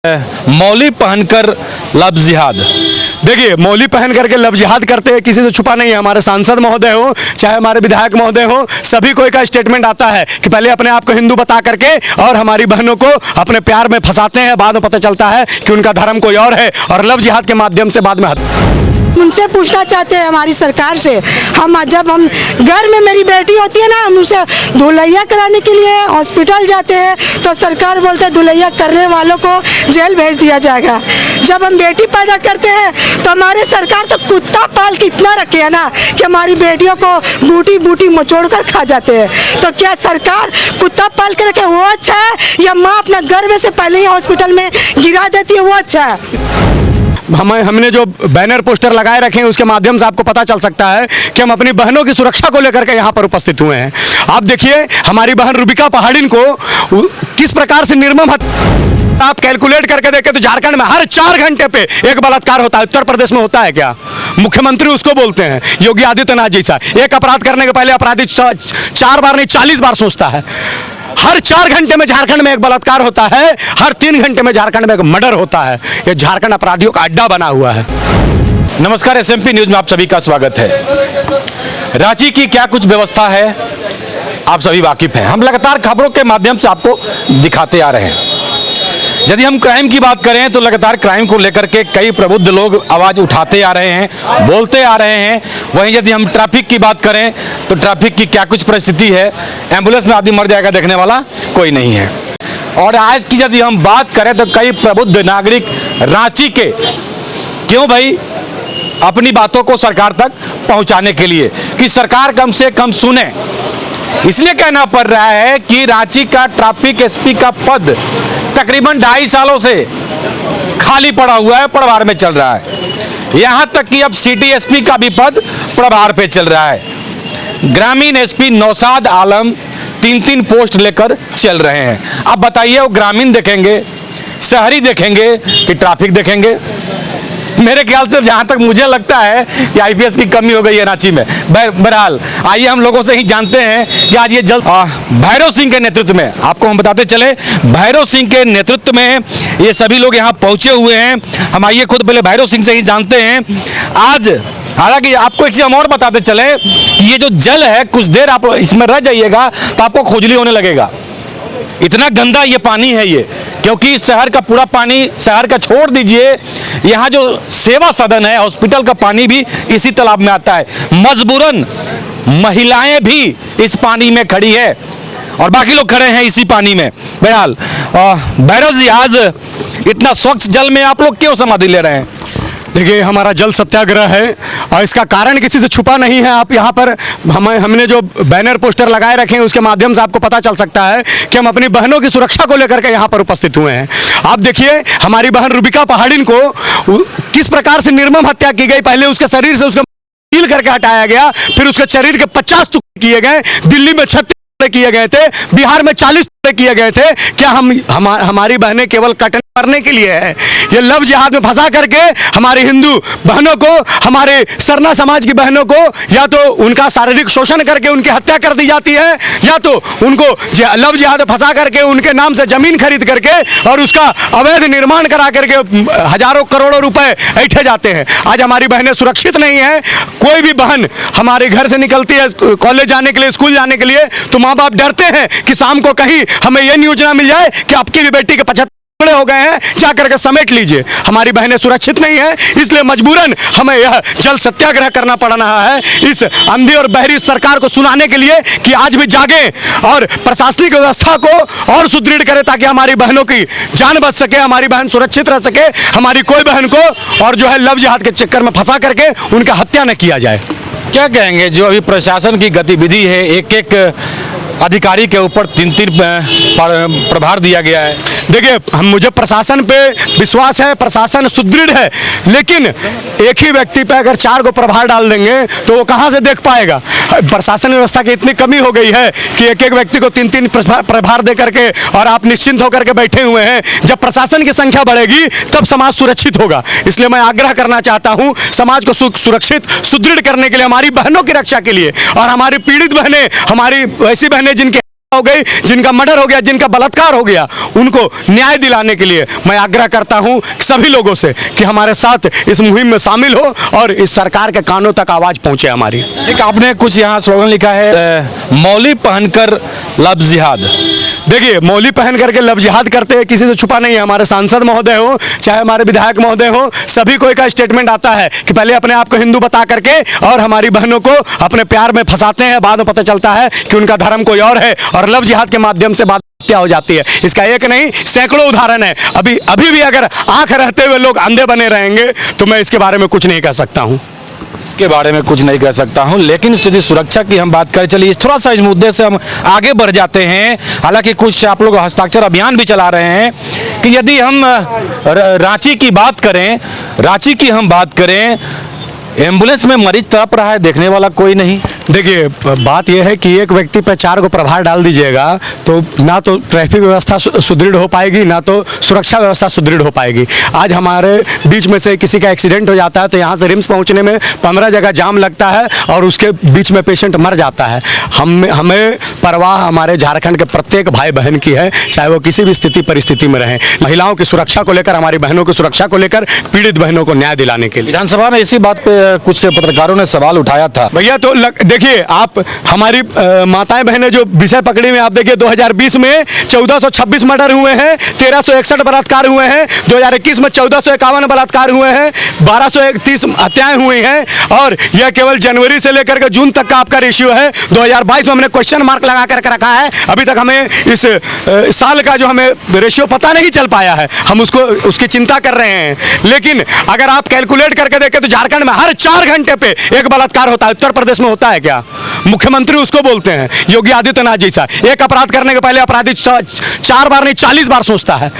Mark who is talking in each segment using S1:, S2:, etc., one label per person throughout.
S1: मौली पहनकर लव जिहाद।
S2: देखिए, मौली पहन करके लव जिहाद करते हैं, किसी से छुपा नहीं है। हमारे सांसद महोदय हो चाहे हमारे विधायक महोदय हो, सभी कोई का स्टेटमेंट आता है कि पहले अपने आप को हिंदू बता करके और हमारी बहनों को अपने प्यार में फंसाते हैं। बाद में पता चलता है कि उनका धर्म कोई और है और लव जिहाद के माध्यम से बाद में
S3: उनसे पूछना चाहते हैं हमारी सरकार से। जब हम घर में मेरी बेटी होती है ना, हम उसे धुलैया कराने के लिए हॉस्पिटल जाते हैं तो सरकार बोलते हैं धुलैया करने वालों को जेल भेज दिया जाएगा। जब हम बेटी पैदा करते हैं तो हमारे सरकार तो कुत्ता पाल के इतना रखे है ना कि हमारी बेटियों को बूटी बूटी मचोड़ कर खा जाते हैं। तो क्या सरकार कुत्ता पाल के रखे वो अच्छा है या माँ अपना गर्भ से पहले ही हॉस्पिटल में गिरा देती है वो अच्छा है?
S2: हमने जो बैनर पोस्टर लगाए रखे हैं उसके माध्यम से आपको पता चल सकता है कि हम अपनी बहनों की सुरक्षा को लेकर के यहाँ पर उपस्थित हुए हैं। आप देखिए, हमारी बहन रूबिका पहाड़िन को किस प्रकार से निर्मम आप कैलकुलेट करके देखें तो झारखंड में हर 4 घंटे पे एक बलात्कार होता है। उत्तर प्रदेश में होता है क्या? मुख्यमंत्री उसको बोलते हैं योगी आदित्यनाथ जैसा। एक अपराध करने के पहले अपराधी 4 बार नहीं 40 बार सोचता है। हर 4 घंटे में झारखंड में एक बलात्कार होता है, हर 3 घंटे में झारखंड में एक मर्डर होता है। ये झारखंड अपराधियों का अड्डा बना हुआ है।
S1: नमस्कार, SMP न्यूज में आप सभी का स्वागत है। रांची की क्या कुछ व्यवस्था है आप सभी वाकिफ हैं। हम लगातार खबरों के माध्यम से आपको दिखाते आ रहे हैं। यदि हम क्राइम की बात करें तो लगातार क्राइम को लेकर के कई प्रबुद्ध लोग आवाज़ उठाते आ रहे हैं, बोलते आ रहे हैं। वहीं यदि हम ट्रैफिक की बात करें तो ट्रैफिक की क्या कुछ परिस्थिति है, एम्बुलेंस में आदमी मर जाएगा देखने वाला कोई नहीं है। और आज की यदि हम बात करें तो कई प्रबुद्ध नागरिक रांची के क्यों भाई अपनी बातों को सरकार तक पहुंचाने के लिए कि सरकार कम से कम सुने, इसलिए कहना पड़ रहा है कि रांची का ट्रैफिक SP का पद तकरीबन 2.5 सालों से खाली पड़ा हुआ है, प्रभार में चल रहा है। यहां तक कि अब सिटी SP का भी पद प्रभार पे चल रहा है। ग्रामीण SP नौशाद आलम 3-3 पोस्ट लेकर चल रहे हैं। अब बताइए, वो ग्रामीण देखेंगे, शहरी देखेंगे कि ट्रैफिक देखेंगे? मेरे ख्याल से जहां तक मुझे लगता है कि IPS की कमी हो गई है रांची में। बहरहाल आइए हम लोगों से ही जानते हैं कि आज ये जल्द भैरव सिंह के नेतृत्व में, आपको हम बताते चले, भैरव सिंह के नेतृत्व में ये सभी लोग यहाँ पहुंचे हुए हैं। हम आइए खुद पहले भैरव सिंह से ही जानते हैं आज। हालांकि आपको एक चीज हम और बताते चले कि ये जो जल है, कुछ देर आप इसमें रह जाइएगा तो आपको खुजली होने लगेगा। इतना गंदा ये पानी है ये, क्योंकि शहर का पूरा पानी, शहर का छोड़ दीजिए, यहाँ जो सेवा सदन है, हॉस्पिटल का पानी भी इसी तालाब में आता है। मजबूरन महिलाएं भी इस पानी में खड़ी है और बाकी लोग खड़े हैं इसी पानी में। बहरहाल भैरव जी, आज इतना स्वच्छ जल में आप लोग क्यों समाधि ले रहे हैं?
S2: देखिए, हमारा जल सत्याग्रह है और इसका कारण किसी से छुपा नहीं है। आप यहाँ पर हमने जो बैनर पोस्टर लगाए रखे हैं उसके माध्यम से आपको पता चल सकता है कि हम अपनी बहनों की सुरक्षा को लेकर के यहाँ पर उपस्थित हुए हैं। आप देखिए, हमारी बहन रूबिका पहाड़िन को किस प्रकार से निर्मम हत्या की गई। पहले उसके शरीर से उसका कील करके हटाया गया, फिर उसके शरीर के 50 टुकड़े किए गए। दिल्ली में 36 किए गए थे, बिहार में 40 किए गए थे। क्या हमारी बहनें केवल कटने मरने के लिए है? ये लव जिहाद में फंसा करके हमारी हिंदू बहनों को, हमारे सरना समाज की बहनों को या तो उनका शारीरिक शोषण करके उनकी हत्या कर दी जाती है, या तो उनको लव जिहाद में फंसा करके उनके नाम से जमीन खरीद करके और उसका अवैध निर्माण करा करके हजारों करोड़ों रुपए ऐंठे जाते हैं। आज हमारी बहनें सुरक्षित नहीं है। कोई भी बहन हमारे घर से निकलती है कॉलेज जाने के लिए, स्कूल जाने के लिए, तो माँ बाप डरते हैं कि शाम को कहीं हमें यह न्यूज ना मिल जाए कि आपकी भी बेटी के 75 हो गए हैं, जा करके समेट लीजिए। हमारी बहनें सुरक्षित नहीं है, इसलिए मजबूरन हमें यह जल सत्याग्रह करना पड़ रहा है इस अंधी और बहरी सरकार को सुनाने के लिए कि आज भी जागे और प्रशासनिक व्यवस्था को और सुदृढ़ करे ताकि हमारी बहनों की जान बच सके, हमारी बहन सुरक्षित रह सके, हमारी कोई बहन को और जो है लव जिहाद के चक्कर में फंसा करके उनका हत्या न किया जाए।
S1: क्या कहेंगे, जो अभी प्रशासन की गतिविधि है, एक अधिकारी के ऊपर 3-3 प्रभार दिया गया है?
S2: देखिए, मुझे प्रशासन पे विश्वास है, प्रशासन सुदृढ़ है, लेकिन एक ही व्यक्ति पे अगर 4 को प्रभार डाल देंगे तो वो कहाँ से देख पाएगा? प्रशासन व्यवस्था की इतनी कमी हो गई है कि एक व्यक्ति को 3-3 प्रभार दे करके और आप निश्चिंत होकर के बैठे हुए हैं। जब प्रशासन की संख्या बढ़ेगी तब समाज सुरक्षित होगा। इसलिए मैं आग्रह करना चाहता हूँ समाज को सुरक्षित सुदृढ़ करने के लिए, हमारी बहनों की रक्षा के लिए और हमारी पीड़ित बहनें, हमारी ऐसी बहनें जिनके हो गई, जिनका मर्डर हो गया, जिनका बलात्कार हो गया, उनको न्याय दिलाने के लिए मैं आग्रह करता हूं सभी लोगों से कि हमारे साथ इस मुहिम में शामिल हो और इस सरकार के कानों तक आवाज पहुंचे हमारी।
S1: एक आपने कुछ यहाँ स्लोगन लिखा है, मौली पहनकर लव जिहाद।
S2: देखिए, मौली पहन करके लव जिहाद करते हैं, किसी से छुपा नहीं है। हमारे सांसद महोदय हो चाहे हमारे विधायक महोदय हो, सभी को एक स्टेटमेंट आता है कि पहले अपने आप को हिंदू बता करके और हमारी बहनों को अपने प्यार में फंसाते हैं, बाद में पता चलता है कि उनका धर्म कोई और है और लव जिहाद के माध्यम से बात क्या हो जाती है। इसका एक नहीं सैकड़ों उदाहरण है। अभी भी अगर आंख रहते हुए लोग अंधे बने रहेंगे तो मैं इसके बारे में कुछ नहीं कह सकता हूं।
S1: इसके बारे में कुछ नहीं कह सकता हूं, लेकिन स्थिति सुरक्षा की हम बात करें, चलिए थोड़ा सा इस मुद्दे से हम आगे बढ़ जाते हैं। हालांकि कुछ आप लोग हस्ताक्षर अभियान भी चला रहे हैं कि यदि हम रांची की बात करें, एम्बुलेंस में मरीज तड़प रहा है, देखने वाला कोई नहीं।
S2: देखिए, बात यह है कि एक व्यक्ति पर 4 को प्रभार डाल दीजिएगा तो ना तो ट्रैफिक व्यवस्था सुदृढ़ हो पाएगी, ना तो सुरक्षा व्यवस्था सुदृढ़ हो पाएगी। आज हमारे बीच में से किसी का एक्सीडेंट हो जाता है तो यहाँ से रिम्स पहुँचने में 15 जगह जाम लगता है और उसके बीच में पेशेंट मर जाता है। हमें परवाह हमारे झारखंड के प्रत्येक भाई बहन की है, चाहे वो किसी भी स्थिति परिस्थिति में रहें। महिलाओं की सुरक्षा को लेकर, हमारी बहनों की सुरक्षा को लेकर, पीड़ित बहनों को न्याय दिलाने के लिए।
S1: विधानसभा में इसी बात पे कुछ पत्रकारों ने सवाल उठाया था।
S2: भैया तो देखिए, आप हमारी माताएं बहनें जो विषय पकड़ी में, आप देखिए 2020 में 1426 मर्डर हुए हैं, 1361 बलात्कार हुए हैं, 2021 में 1451 बलात्कार हुए हैं, 1231 हत्याएं हुई हैं और यह केवल जनवरी से लेकर के जून तक का आपका रेशियो है। 2022 में हमने क्वेश्चन मार्क लगा करके रखा है, अभी तक हमें इस साल का जो हमें रेशियो पता नहीं चल पाया है, हम उसकी चिंता कर रहे हैं। लेकिन अगर आप कैलकुलेट करके देखें तो झारखंड में हर 4 घंटे पे एक बलात्कार होता है। उत्तर प्रदेश में होता है क्या? मुख्यमंत्री उसको बोलते हैं योगी आदित्यनाथ जैसा। एक अपराध करने के पहले अपराधी 4 बार नहीं 40 बार सोचता है।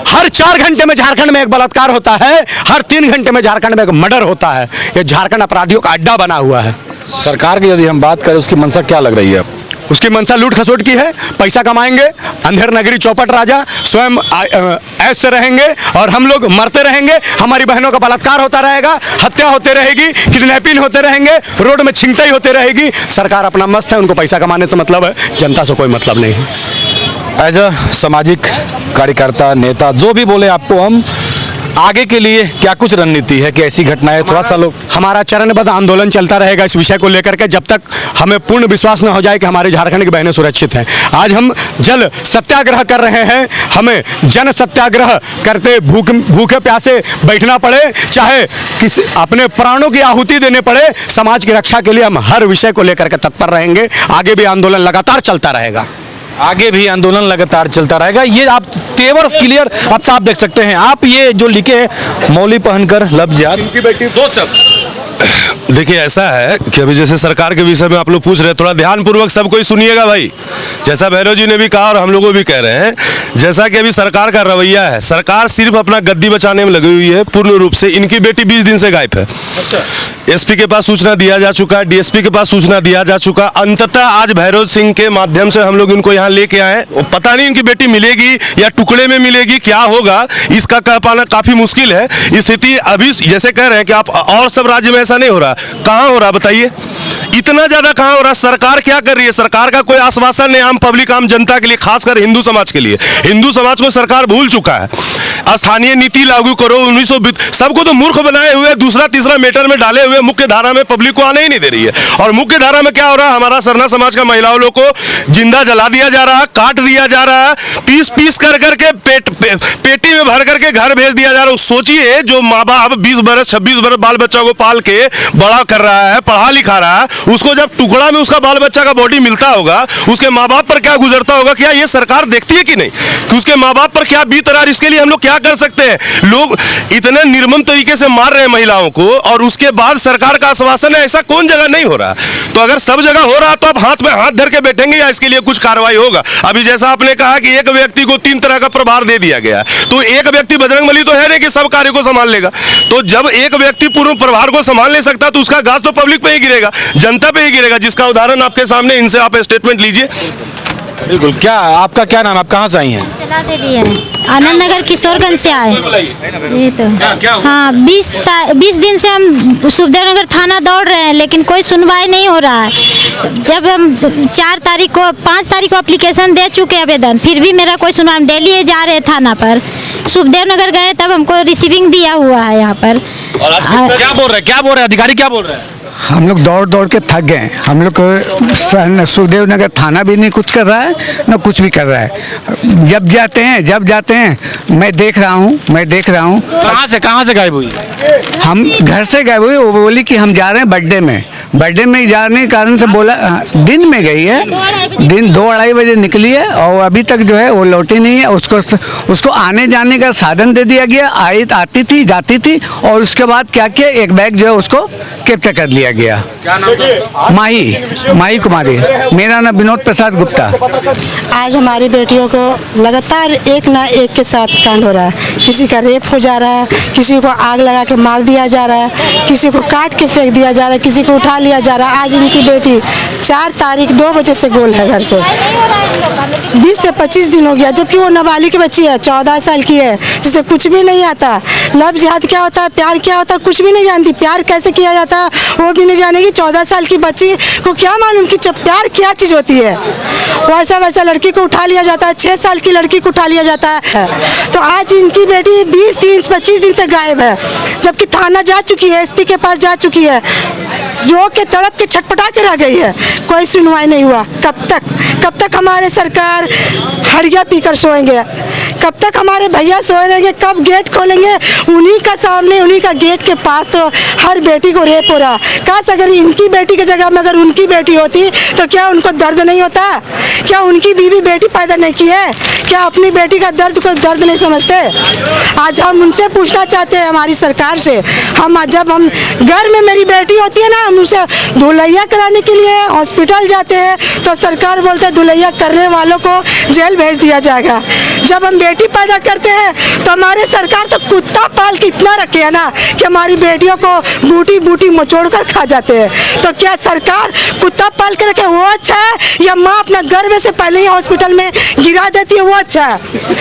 S2: हर 4 घंटे में झारखंड में एक बलात्कार होता है, हर 3 घंटे में झारखंड में एक मर्डर होता है। यह झारखंड अपराधियों का अड्डा बना हुआ है।
S1: सरकार की यदि हम बात करें, उसकी मंशा क्या लग रही है?
S2: उसकी मंशा लूट खसोट की है, पैसा कमाएंगे, अंधेर नगरी चौपट राजा, स्वयं ऐश से रहेंगे और हम लोग मरते रहेंगे। हमारी बहनों का बलात्कार होता रहेगा, हत्या होते रहेगी, किडनैपिंग होते रहेंगे, रोड में छिनताई होते रहेगी। सरकार अपना मस्त है, उनको पैसा कमाने से मतलब है, जनता से कोई मतलब नहीं है।
S1: एज अ सामाजिक कार्यकर्ता, नेता, जो भी बोले आपको, हम आगे के लिए क्या कुछ रणनीति है कि ऐसी घटनाएं थोड़ा सा लोग?
S2: हमारा चरणबद्ध आंदोलन चलता रहेगा इस विषय को लेकर के, जब तक हमें पूर्ण विश्वास न हो जाए कि हमारे झारखंड की बहनें सुरक्षित हैं। आज हम जल सत्याग्रह कर रहे हैं, हमें जन सत्याग्रह करते भूखे प्यासे बैठना पड़े, चाहे किसी अपने प्राणों की आहुति देने पड़े, समाज की रक्षा के लिए हम हर विषय को लेकर के तत्पर रहेंगे। आगे भी आंदोलन लगातार चलता रहेगा। ये आप तेवर क्लियर आप साफ देख सकते हैं। आप ये जो लिखे मौली पहनकर लव जिहाद, इनकी बेटी
S4: दो शब्द। देखिए, ऐसा है कि अभी जैसे सरकार के विषय में आप लोग पूछ रहे हैं, थोड़ा ध्यानपूर्वक सब कोई सुनिएगा भाई। जैसा भैरव जी ने भी कहा और हम लोगों भी कह रहे हैं, जैसा कि अभी सरकार का रवैया है, सरकार सिर्फ अपना गद्दी बचाने में लगी हुई है पूर्ण रूप से। इनकी बेटी 20 दिन से गायब है। अच्छा। एसपी के पास सूचना दिया जा चुका है, डीएसपी के पास सूचना दिया जा चुका। अंततः आज भैरव सिंह के माध्यम से हम लोग इनको यहाँ लेके आए। पता नहीं इनकी बेटी मिलेगी या टुकड़े में मिलेगी, क्या होगा इसका कह पाना काफी मुश्किल है। स्थिति अभी जैसे कह रहे हैं कि आप और सब राज्य में ऐसा नहीं हो रहा, कहाँ हो रहा बताइए? इतना ज्यादा कहाँ हो रहा? सरकार क्या कर रही है? सरकार का कोई आश्वासन नहीं आम पब्लिक, आम जनता के लिए, खासकर हिंदू समाज के लिए। हिंदू समाज को सरकार भूल चुका है। स्थानीय नीति लागू करो, 1920 सबको तो मूर्ख बनाए हुए, दूसरा तीसरा मीटर में डाले हुए, मुख्य धारा में पब्लिक को आने ही नहीं दे रही है। और मुख्य धारा में क्या हो रहा है? हमारा सरना समाज का महिलाओं लोग को जिंदा जला दिया जा रहा है, काट दिया जा रहा है, पीस पीस कर करके पेटी में भर करके घर भेज दिया जा रहा है। सोचिए, जो माँ बाप 20 बरस 26 बरस बाल बच्चा को पाल के बड़ा कर रहा है, पढ़ा लिखा रहा है, उसको जब टुकड़ा में उसका बाल बच्चा का बॉडी मिलता होगा, उसके माँ बाप पर क्या गुजरता होगा? क्या ये सरकार देखती है कि नहीं कि उसके माँ बाप पर क्या बीत रहा है? इसके लिए हम लोग क्या कर सकते हैं? लोग इतने निर्मम तरीके से मार रहे हैं महिलाओं को और उसके बाद सरकार का आश्वासन है। ऐसा कौन जगह नहीं हो रहा? तो अगर सब जगह हो रहा तो आप हाथ में हाथ धर के बैठेंगे या इसके लिए कुछ कार्रवाई होगा? अभी जैसा आपने कहा कि एक व्यक्ति को 3 तरह का प्रभार दे दिया गया, तो एक व्यक्ति बजरंगबली तो है नहीं कि सब कार्य को संभाल लेगा। तो जब एक व्यक्ति पूर्ण प्रभार को संभाल नहीं सकता तो उसका गाज तो पब्लिक पे ही गिरेगा, जनता पे ही गिरेगा, जिसका उदाहरण आपके सामने। इनसे आप स्टेटमेंट लीजिए।
S1: बिल्कुल। क्या आपका क्या नाम, आप कहाँ से आई हैं?
S5: चला देवी है, आनंद नगर किशोरगंज से आए। ये तो
S1: क्या हुआ?
S5: हाँ, 20 दिन से हम सुखदेव नगर थाना दौड़ रहे हैं, लेकिन कोई सुनवाई नहीं हो रहा है। जब हम 5 तारीख को एप्लीकेशन दे चुके आवेदन, फिर भी मेरा कोई सुनवाई, हम डेली जा रहे हैं थाना पर। सुखदेव नगर गए तब हमको रिसीविंग दिया हुआ है यहाँ पर।
S1: और आज क्या बोल रहे हैं अधिकारी, क्या बोल रहे हैं?
S6: हम लोग दौड़ दौड़ के थक गए। हम लोग को सुखदेव नगर थाना भी नहीं कुछ कर रहा है, न कुछ भी कर रहा है। जब जाते हैं मैं देख रहा हूँ।
S1: कहाँ से गायब हुई?
S6: हम घर से गए हुए, वो बोली कि हम जा रहे हैं बर्थडे में जाने के कारण से बोला दिन में गई है, दिन 2-2:30 बजे निकली है और अभी तक जो है वो लौटी नहीं है। उसको आने जाने का साधन दे दिया गया, आती थी जाती थी, और उसके बाद क्या किया, एक बैग जो है उसको कैप्चर कर लिया गया।
S1: क्या नाम था?
S6: माही कुमारी। मेरा नाम विनोद प्रसाद गुप्ता।
S3: आज हमारी बेटियों को लगातार एक ना एक के साथ कांड हो रहा है। किसी का रेप हो जा रहा है, किसी को आग लगा के मार दिया जा रहा है, किसी को काट के फेंक दिया जा रहा है, किसी को उठा लिया जा रहा है। आज इनकी बेटी 4 तारीख 2 बजे से गोल है घर से। 20 से 25 दिन हो गया, जबकि वो नाबालिग बच्ची है, 14 साल की है, जिसे कुछ भी नहीं आता। लव जिहाद क्या होता है, प्यार क्या होता है, कुछ भी नहीं जानती। प्यार कैसे किया जाता है वो भी नहीं जानेगी। 14 साल की बच्ची को क्या मालूम कि प्यार क्या चीज़ होती है। वैसा लड़की को उठा लिया जाता है, 6 साल की लड़की को उठा लिया जाता है। तो आज इनकी बेटी 20-25 दिन से गायब है, जबकि थाना जा चुकी है, एसपी के पास जा चुकी है, रो के तड़प के छटपटा के रह गई है। कोई सुनवाई नहीं हुआ। कब तक हमारे सरकार हड़िया पीकर सोएंगे? कब तक हमारे भैया सोए रहेंगे? कब गेट खोलेंगे? उन्हीं का सामने, उन्हीं का गेट के पास तो हर बेटी को रेप हो रहा। काश अगर इनकी बेटी की जगह में अगर उनकी बेटी होती तो क्या उनको दर्द नहीं होता? क्या उनकी बीवी बेटी पैदा नहीं की है? क्या अपनी बेटी का दर्द को दर्द नहीं समझते? आज हम उनसे पूछना चाहते हैं, हमारी सरकार से। जब हम घर में मेरी बेटी होती है ना, हम उसे धुलैया कराने के लिए हॉस्पिटल जाते हैं तो सरकार बोलते हैं धुलैया करने वालों को जेल भेज दिया जाएगा। जब हम बेटी पैदा करते हैं तो हमारे सरकार तो कुत्ता पाल के इतना रखे है ना कि हमारी बेटियों को बूटी बूटी मचोड़ कर खा जाते हैं। तो क्या सरकार कुत्ता पाल के रखे वो अच्छा है, या माँ अपना गर्भ से पहले ही हॉस्पिटल में गिरा देती है वो अच्छा है?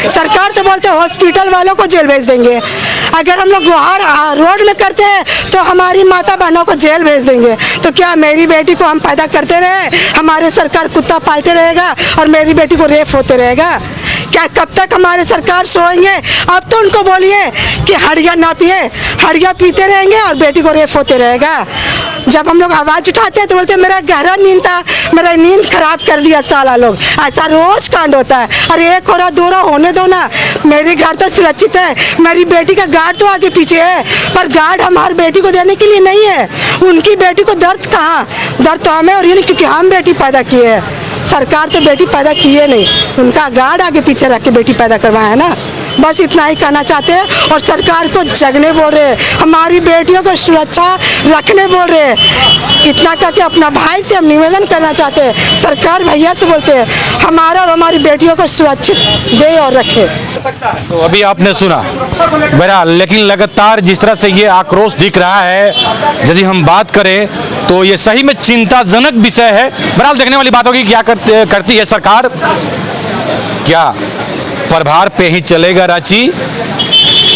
S3: सरकार तो बोलते हैं हॉस्पिटल वालों को जेल भेज देंगे। अगर हम लोग गुहार रोड में करते हैं तो हमारी माता बहनों को जेल भेज देंगे। तो क्या मेरी बेटी को हम पैदा करते रहे, हमारे सरकार कुत्ता पालते रहेगा और मेरी बेटी को रेप होते रहेगा? क्या कब तक हमारे सरकार सोएंगे? अब तो उनको बोलिए कि हड़िया ना पिए, हड़िया पीते रहेंगे और बेटी को रेप होते रहेगा। जब हम लोग आवाज़ उठाते हैं तो बोलते हैं मेरा गहरा नींद था, मेरा नींद खराब कर दिया साला लोग। ऐसा रोज कांड होता है। अरे 1 हो रहा 2 रहा होने दो ना। मेरे घर तो सुरक्षित है, मेरी बेटी का गार्ड तो आगे पीछे है, पर गार्ड हमारी बेटी को देने के लिए नहीं है। उनकी बेटी को दर्द कहाँ? दर्द तो हमें और ये नहीं, क्योंकि हम बेटी पैदा किए हैं। सरकार तो बेटी पैदा किए नहीं, उनका गार्ड आगे पीछे रख के बेटी पैदा करवाया है ना। बस इतना ही कहना चाहते हैं और सरकार को जगने बोल रहे हैं, हमारी बेटियों को सुरक्षा रखने बोल रहे हैं। इतना कह के अपना भाई से हम निवेदन करना चाहते हैं, सरकार भैया से बोलते हैं हमारा और हमारी बेटियों को सुरक्षित दे और रखे।
S1: तो अभी आपने सुना बहरहाल, लेकिन लगातार जिस तरह से ये आक्रोश दिख रहा है, यदि हम बात करें तो ये सही में चिंताजनक विषय है। बहरहाल देखने वाली बात होगी क्या करती है सरकार। क्या प्रभार पे ही चलेगा रांची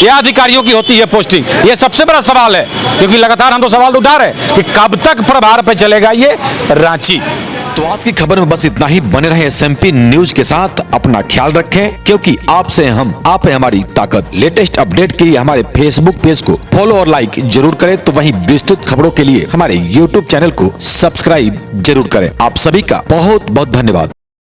S1: या अधिकारियों की होती है पोस्टिंग? ये सबसे बड़ा सवाल है, क्योंकि लगातार हम तो सवाल उठा रहे हैं कि कब तक प्रभार पे चलेगा ये रांची।
S7: तो आज की खबर में बस इतना ही। बने रहे SMP न्यूज के साथ, अपना ख्याल रखें, क्योंकि आपसे हम, आप है हमारी ताकत। लेटेस्ट अपडेट के लिए हमारे फेसबुक पेज को फॉलो और लाइक जरूर करें, तो वहीं विस्तृत खबरों के लिए हमारे YouTube चैनल को सब्सक्राइब जरूर करें। आप सभी का बहुत बहुत धन्यवाद।